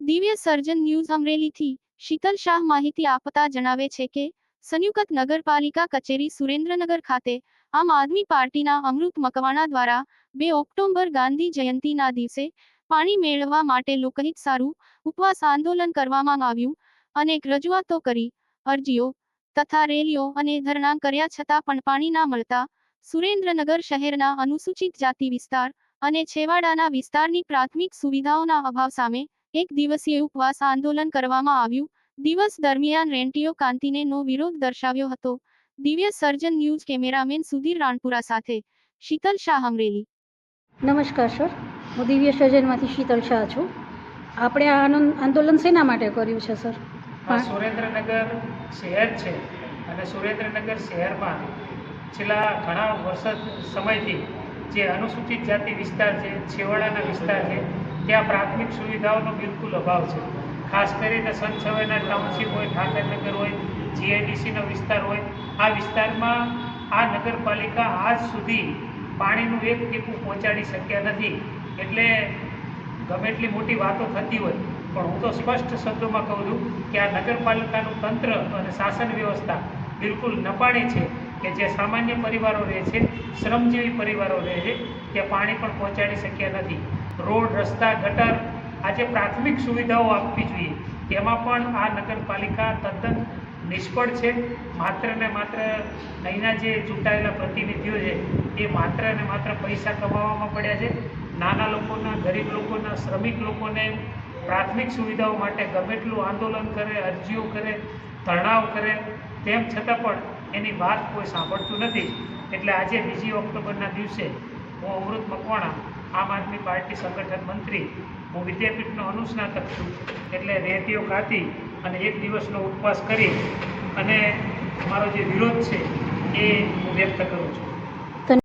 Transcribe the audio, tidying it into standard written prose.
દિવ્ય સર્જન ન્યૂઝ અમરેલીથી શીતલ શાહ માહિતી આપતા જણાવે છે કે સંયુક્ત નગરપાલિકા કચેરી સુરેન્દ્રનગર ખાતે આમ આદમી પાર્ટીના અમૃત મકવાણા દ્વારા 2 ઓક્ટોબર ગાંધી જયંતિના દિવસે પાણી મેળવવા માટે લોકહિત સારું ઉપવાસ આંદોલન કરવામાં આવ્યું. અનેક રજૂઆતો કરી, અરજીઓ તથા રેલીઓ અને ધરણા કર્યા છતાં પણ પાણી ના મળતા સુરેન્દ્રનગર શહેરના અનુસૂચિત જાતિ વિસ્તાર અને છેવાડાના વિસ્તારની પ્રાથમિક સુવિધાઓના અભાવ સામે એક દિવસીય ઉપવાસ આંદોલન કરવામાં આવ્યું. દિવસ દરમિયાન રેન્ટીઓ કાંતિને નો વિરોધ દર્શાવ્યો હતો. દિવ્ય સર્જન ન્યૂઝ કેમેરામેન સુધીર રાણપુરા સાથે શીતલ શાહ, અમરેલી. નમસ્કાર સર, હું દિવ્ય સર્જનમાંથી શીતલ શાહ છું. આપણે આ આંદોલન શેના માટે કર્યું છે સર? સુરેન્દ્રનગર શહેર છે અને સુરેન્દ્રનગર શહેરમાં છેલ્લા ઘણા સમયથી જે અનુસૂચિત જાતિ વિસ્તાર છે, છેવાડાના વિસ્તાર છે, ત્યાં પ્રાથમિક સુવિધાઓનો બિલકુલ અભાવ છે. ખાસ કરીને સંત સવાઈના ટાઉનશીપ હોય, ઠાકરનગર હોય, જીઆઈડીસીનો વિસ્તાર હોય, આ વિસ્તારમાં આ નગરપાલિકા આજ સુધી પાણીનું એક ટીપું પહોંચાડી શક્યા નથી. એટલે ગમે એટલી મોટી વાતો થતી હોય પણ હું તો સ્પષ્ટ શબ્દોમાં કહું છું કે આ નગરપાલિકાનું તંત્ર અને શાસન વ્યવસ્થા બિલકુલ નપાણી છે કે જે સામાન્ય પરિવારો રહે છે, શ્રમજીવી પરિવારો રહે છે, ત્યાં પાણી પણ પહોંચાડી શક્યા નથી. રોડ, રસ્તા, ગટર, આજે પ્રાથમિક સુવિધાઓ આપવી જોઈએ તેમાં પણ આ નગરપાલિકા તદ્દન નિષ્ફળ છે. માત્ર ને માત્ર અહીંના જે ચૂંટાયેલા પ્રતિનિધિઓ છે એ માત્ર ને માત્ર પૈસા કમાવામાં પડ્યા છે. નાના લોકોના, ગરીબ લોકોના, શ્રમિક લોકોને પ્રાથમિક સુવિધાઓ માટે ગમે એટલું આંદોલન કરે, અરજીઓ કરે, ધરણાઓ કરે, તેમ છતાં પણ એની વાત કોઈ સાંભળતું નથી. એટલે આજે 2 ઓક્ટોબરના દિવસે હું અમૃત મકવાણા, આમ આદમી પાર્ટી સંગઠન મંત્રી, હું વિદ્યાપીઠનો અનુસ્નાતક છું, એટલે રેતીઓ કાઢી અને એક દિવસનો ઉપવાસ કરી અને મારો જે વિરોધ છે એ હું વ્યક્ત કરું છું.